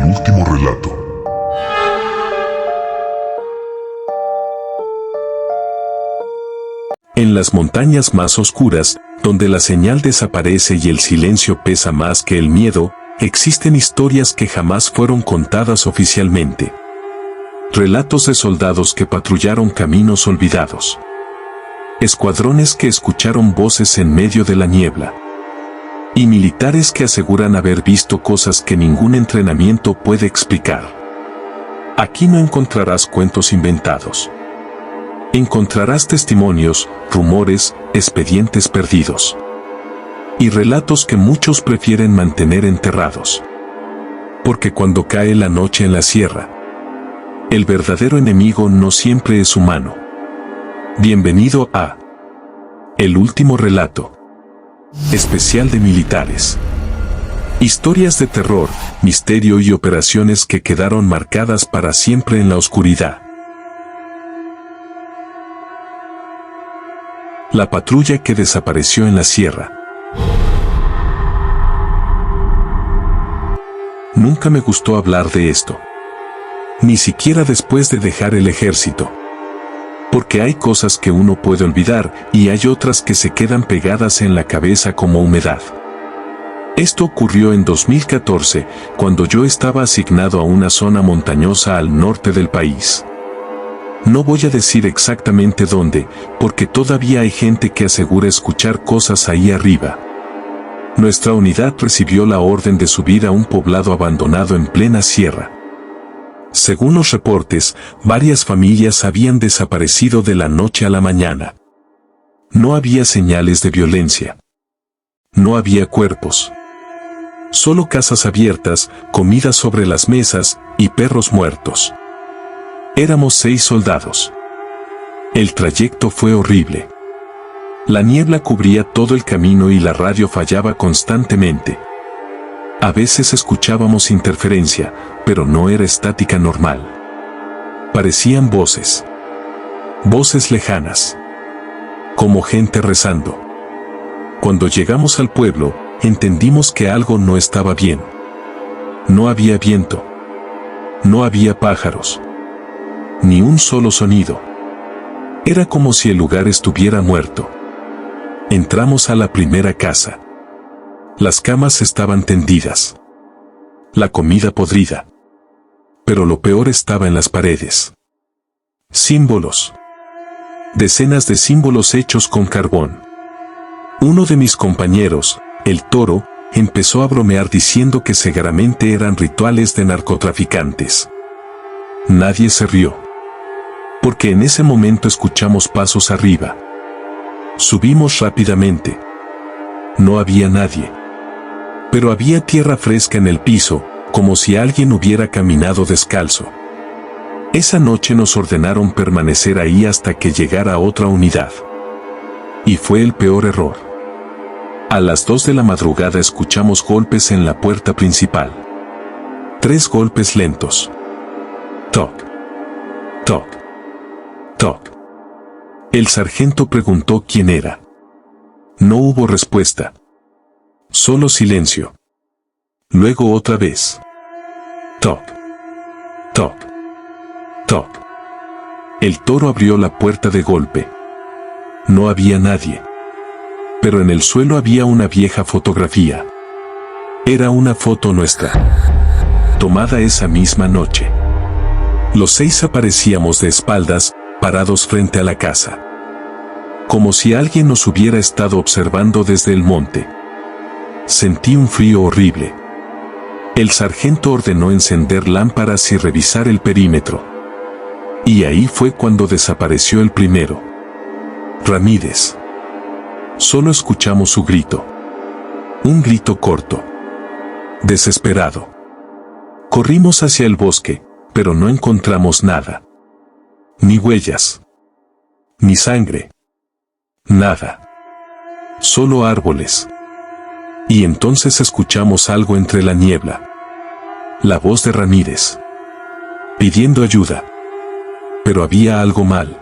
último relato. En las montañas más oscuras, donde la señal desaparece y el silencio pesa más que el miedo, existen historias que jamás fueron contadas oficialmente. Relatos de soldados que patrullaron caminos olvidados. Escuadrones que escucharon voces en medio de la niebla. Y militares que aseguran haber visto cosas que ningún entrenamiento puede explicar. Aquí no encontrarás cuentos inventados. Encontrarás testimonios, rumores, expedientes perdidos. Y relatos que muchos prefieren mantener enterrados. Porque cuando cae la noche en la sierra, el verdadero enemigo no siempre es humano. Bienvenido a El último relato. Especial de militares. Historias de terror, misterio y operaciones que quedaron marcadas para siempre en la oscuridad. La patrulla que desapareció en la sierra. Nunca me gustó hablar de esto. Ni siquiera después de dejar el ejército. Porque hay cosas que uno puede olvidar y hay otras que se quedan pegadas en la cabeza como humedad. Esto ocurrió en 2014, cuando yo estaba asignado a una zona montañosa al norte del país. No voy a decir exactamente dónde, porque todavía hay gente que asegura escuchar cosas ahí arriba. Nuestra unidad recibió la orden de subir a un poblado abandonado en plena sierra. Según los reportes, varias familias habían desaparecido de la noche a la mañana. No había señales de violencia. No había cuerpos. Solo casas abiertas, comida sobre las mesas y perros muertos. Éramos 6 soldados. El trayecto fue horrible. La niebla cubría todo el camino y la radio fallaba constantemente. A veces escuchábamos interferencia, pero no era estática normal. Parecían voces. Voces lejanas. Como gente rezando. Cuando llegamos al pueblo, entendimos que algo no estaba bien. No había viento. No había pájaros. Ni un solo sonido. Era como si el lugar estuviera muerto. Entramos a la primera casa. Las camas estaban tendidas. La comida podrida. Pero lo peor estaba en las paredes. Símbolos. Decenas de símbolos hechos con carbón. Uno de mis compañeros, el Toro, empezó a bromear diciendo que seguramente eran rituales de narcotraficantes. Nadie se rió. Porque en ese momento escuchamos pasos arriba. Subimos rápidamente. No había nadie. Pero había tierra fresca en el piso, como si alguien hubiera caminado descalzo. Esa noche nos ordenaron permanecer ahí hasta que llegara otra unidad. Y fue el peor error. A las 2 de la madrugada escuchamos golpes en la puerta principal. 3 golpes lentos. Toc. Toc. Toc. El sargento preguntó quién era. No hubo respuesta. Solo silencio. Luego otra vez. Toc. Toc. Toc. El Toro abrió la puerta de golpe. No había nadie. Pero en el suelo había una vieja fotografía. Era una foto nuestra. Tomada esa misma noche. Los 6 aparecíamos de espaldas, parados frente a la casa. Como si alguien nos hubiera estado observando desde el monte. Sentí un frío horrible. El sargento ordenó encender lámparas y revisar el perímetro. Y ahí fue cuando desapareció el primero. Ramírez. Solo escuchamos su grito. Un grito corto. Desesperado. Corrimos hacia el bosque, pero no encontramos nada. Ni huellas. Ni sangre. Nada. Solo árboles. Y entonces escuchamos algo entre la niebla. La voz de Ramírez. Pidiendo ayuda. Pero había algo mal.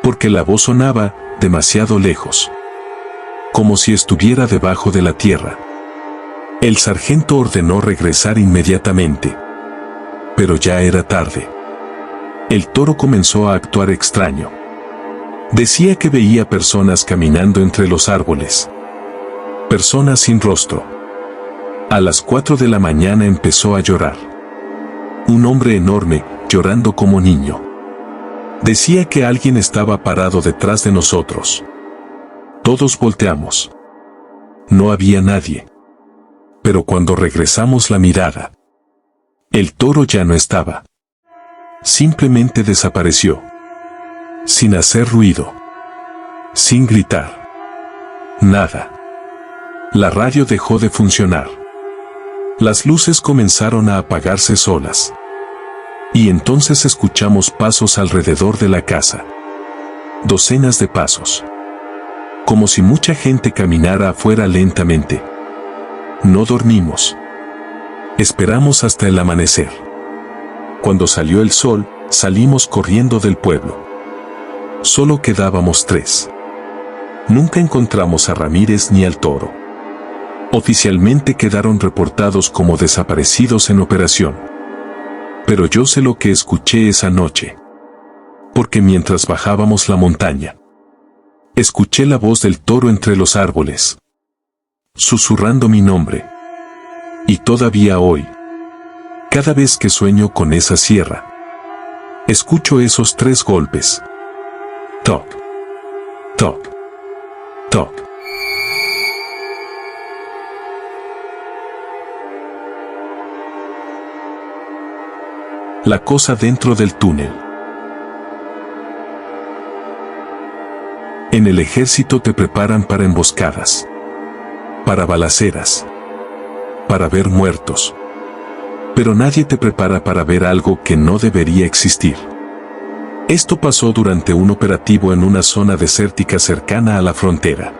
Porque la voz sonaba demasiado lejos. Como si estuviera debajo de la tierra. El sargento ordenó regresar inmediatamente. Pero ya era tarde. El toro comenzó a actuar extraño. Decía que veía personas caminando entre los árboles. Personas sin rostro. A las 4 de la mañana empezó a llorar. Un hombre enorme, llorando como niño. Decía que alguien estaba parado detrás de nosotros. Todos volteamos. No había nadie. Pero cuando regresamos la mirada, el toro ya no estaba. Simplemente desapareció. Sin hacer ruido. Sin gritar. Nada. La radio dejó de funcionar. Las luces comenzaron a apagarse solas. Y entonces escuchamos pasos alrededor de la casa. Docenas de pasos. Como si mucha gente caminara afuera lentamente. No dormimos. Esperamos hasta el amanecer. Cuando salió el sol, salimos corriendo del pueblo. Solo quedábamos 3. Nunca encontramos a Ramírez ni al toro. Oficialmente quedaron reportados como desaparecidos en operación. Pero yo sé lo que escuché esa noche. Porque mientras bajábamos la montaña, escuché la voz del toro entre los árboles, susurrando mi nombre. Y todavía hoy, cada vez que sueño con esa sierra, escucho esos 3 golpes. Toc, toc, toc. La cosa dentro del túnel. En el ejército te preparan para emboscadas, para balaceras, para ver muertos. Pero nadie te prepara para ver algo que no debería existir. Esto pasó durante un operativo en una zona desértica cercana a la frontera.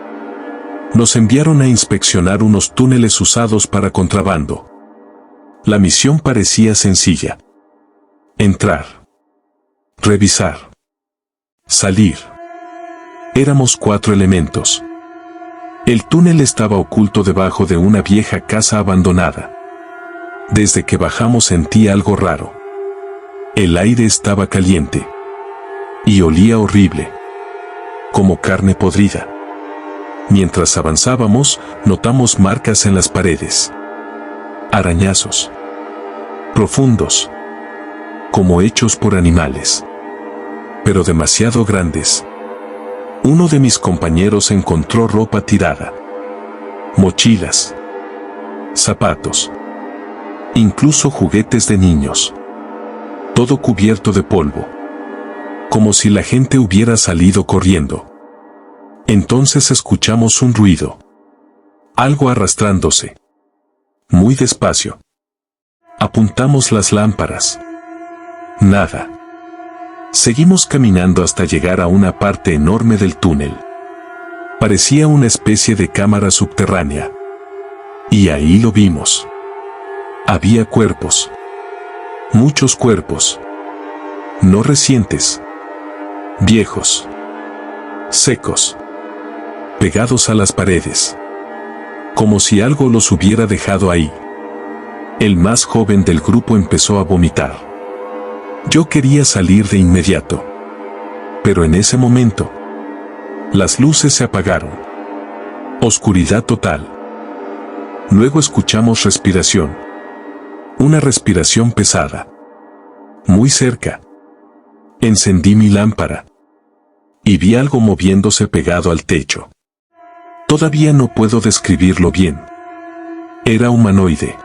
Nos enviaron a inspeccionar unos túneles usados para contrabando. La misión parecía sencilla. Entrar. Revisar. Salir. Éramos 4 elementos. El túnel estaba oculto debajo de una vieja casa abandonada. Desde que bajamos sentí algo raro. El aire estaba caliente. Y olía horrible. Como carne podrida. Mientras avanzábamos, notamos marcas en las paredes. Arañazos. Profundos. Como hechos por animales. Pero demasiado grandes. Uno de mis compañeros encontró ropa tirada. Mochilas. Zapatos. Incluso juguetes de niños. Todo cubierto de polvo. Como si la gente hubiera salido corriendo. Entonces escuchamos un ruido. Algo arrastrándose. Muy despacio. Apuntamos las lámparas. Nada. Seguimos caminando hasta llegar a una parte enorme del túnel. Parecía una especie de cámara subterránea. Y ahí lo vimos. Había cuerpos. Muchos cuerpos. No recientes. Viejos. Secos. Pegados a las paredes. Como si algo los hubiera dejado ahí. El más joven del grupo empezó a vomitar. Yo quería salir de inmediato. Pero en ese momento, las luces se apagaron. Oscuridad total. Luego escuchamos respiración. Una respiración pesada. Muy cerca. Encendí mi lámpara. Y vi algo moviéndose pegado al techo. Todavía no puedo describirlo bien. Era humanoide.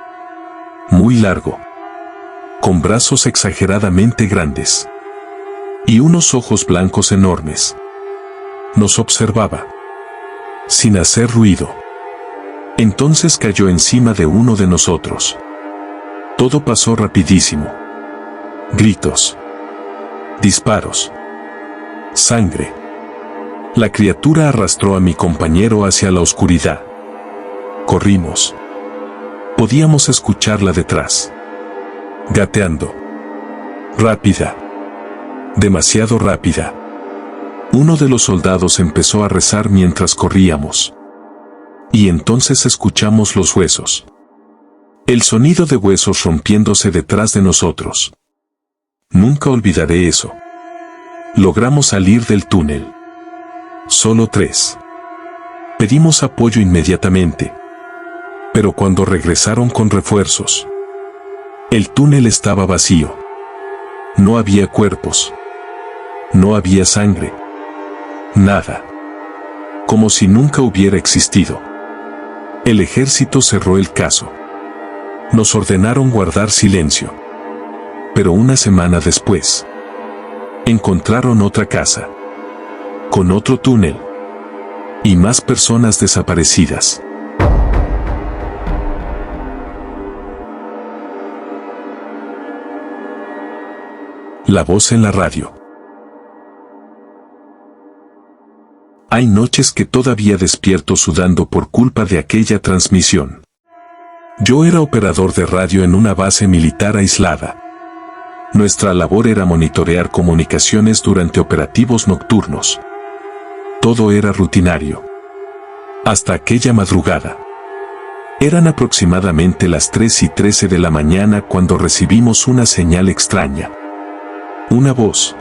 Muy largo. Con brazos exageradamente grandes. Y unos ojos blancos enormes. Nos observaba. Sin hacer ruido. Entonces cayó encima de uno de nosotros. Todo pasó rapidísimo. Gritos. Disparos. Sangre. La criatura arrastró a mi compañero hacia la oscuridad. Corrimos. Podíamos escucharla detrás. Gateando. Rápida. Demasiado rápida. Uno de los soldados empezó a rezar mientras corríamos. Y entonces escuchamos los huesos. El sonido de huesos rompiéndose detrás de nosotros. Nunca olvidaré eso. Logramos salir del túnel. Solo 3. Pedimos apoyo inmediatamente. Pero cuando regresaron con refuerzos, el túnel estaba vacío. No había cuerpos. No había sangre. Nada. Como si nunca hubiera existido. El ejército cerró el caso. Nos ordenaron guardar silencio. Pero una semana después, encontraron otra casa, con otro túnel, y más personas desaparecidas. La voz en la radio. Hay noches que todavía despierto sudando por culpa de aquella transmisión. Yo era operador de radio en una base militar aislada. Nuestra labor era monitorear comunicaciones durante operativos nocturnos. Todo era rutinario. Hasta aquella madrugada. Eran aproximadamente las 3:13 de la mañana cuando recibimos una señal extraña. Una voz.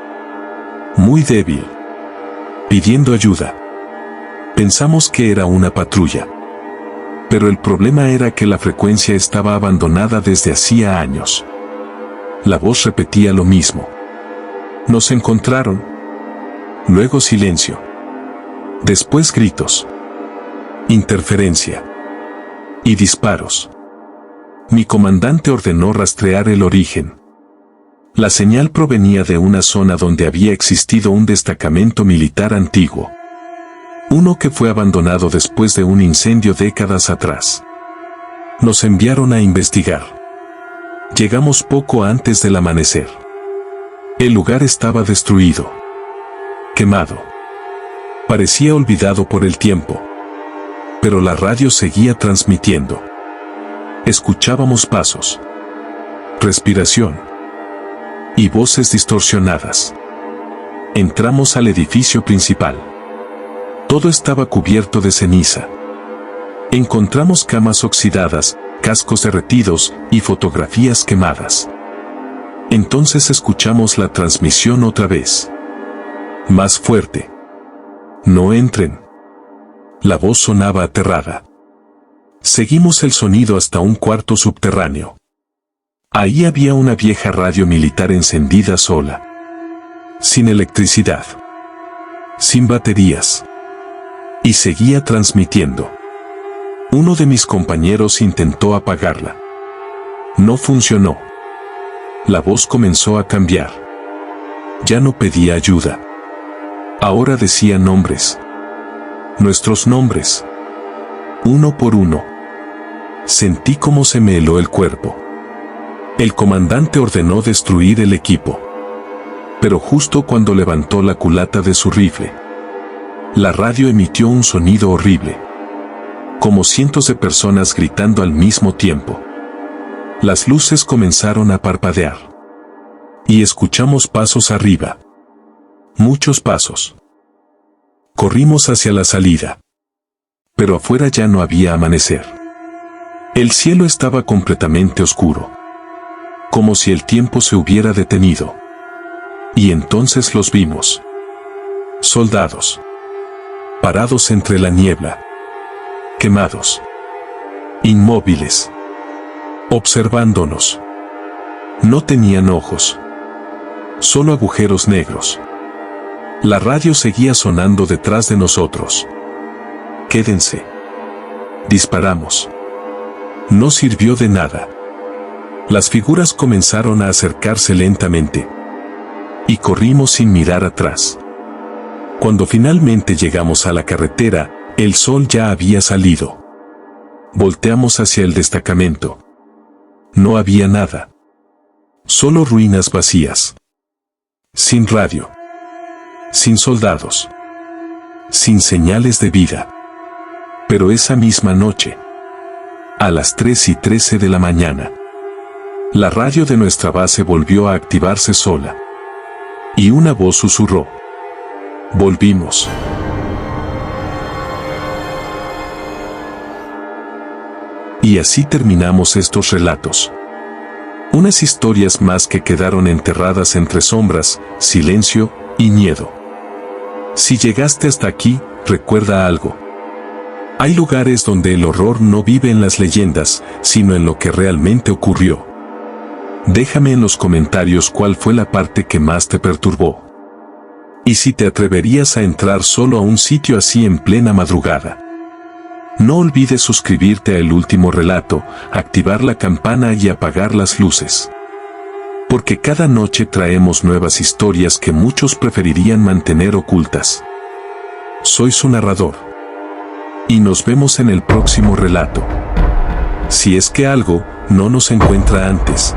Muy débil. Pidiendo ayuda. Pensamos que era una patrulla. Pero el problema era que la frecuencia estaba abandonada desde hacía años. La voz repetía lo mismo. Nos encontraron. Luego silencio. Después gritos. Interferencia. Y disparos. Mi comandante ordenó rastrear el origen. La señal provenía de una zona donde había existido un destacamento militar antiguo. Uno que fue abandonado después de un incendio décadas atrás. Nos enviaron a investigar. Llegamos poco antes del amanecer. El lugar estaba destruido. Quemado. Parecía olvidado por el tiempo. Pero la radio seguía transmitiendo. Escuchábamos pasos. Respiración. Y voces distorsionadas. Entramos al edificio principal. Todo estaba cubierto de ceniza. Encontramos camas oxidadas, cascos derretidos y fotografías quemadas. Entonces escuchamos la transmisión otra vez. Más fuerte. No entren. La voz sonaba aterrada. Seguimos el sonido hasta un cuarto subterráneo. Ahí había una vieja radio militar encendida sola. Sin electricidad. Sin baterías. Y seguía transmitiendo. Uno de mis compañeros intentó apagarla. No funcionó. La voz comenzó a cambiar. Ya no pedía ayuda. Ahora decía nombres. Nuestros nombres. Uno por uno. Sentí cómo se me heló el cuerpo. El comandante ordenó destruir el equipo. Pero justo cuando levantó la culata de su rifle, la radio emitió un sonido horrible. Como cientos de personas gritando al mismo tiempo. Las luces comenzaron a parpadear. Y escuchamos pasos arriba. Muchos pasos. Corrimos hacia la salida. Pero afuera ya no había amanecer. El cielo estaba completamente oscuro. Como si el tiempo se hubiera detenido. Y entonces los vimos. Soldados. Parados entre la niebla. Quemados. Inmóviles. Observándonos. No tenían ojos. Solo agujeros negros. La radio seguía sonando detrás de nosotros. Quédense. Disparamos. No sirvió de nada. Las figuras comenzaron a acercarse lentamente. Y corrimos sin mirar atrás. Cuando finalmente llegamos a la carretera, el sol ya había salido. Volteamos hacia el destacamento. No había nada. Solo ruinas vacías. Sin radio. Sin soldados. Sin señales de vida. Pero esa misma noche, a las 3:13 de la mañana, la radio de nuestra base volvió a activarse sola. Y una voz susurró. Y así terminamos estos relatos. Unas historias más que quedaron enterradas entre sombras, silencio y miedo. Si llegaste hasta aquí, recuerda algo. Hay lugares donde el horror no vive en las leyendas, sino en lo que realmente ocurrió. Déjame en los comentarios cuál fue la parte que más te perturbó. Y si te atreverías a entrar solo a un sitio así en plena madrugada. No olvides suscribirte a El Último Relato, activar la campana y apagar las luces. Porque cada noche traemos nuevas historias que muchos preferirían mantener ocultas. Soy su narrador. Y nos vemos en el próximo relato. Si es que algo no nos encuentra antes.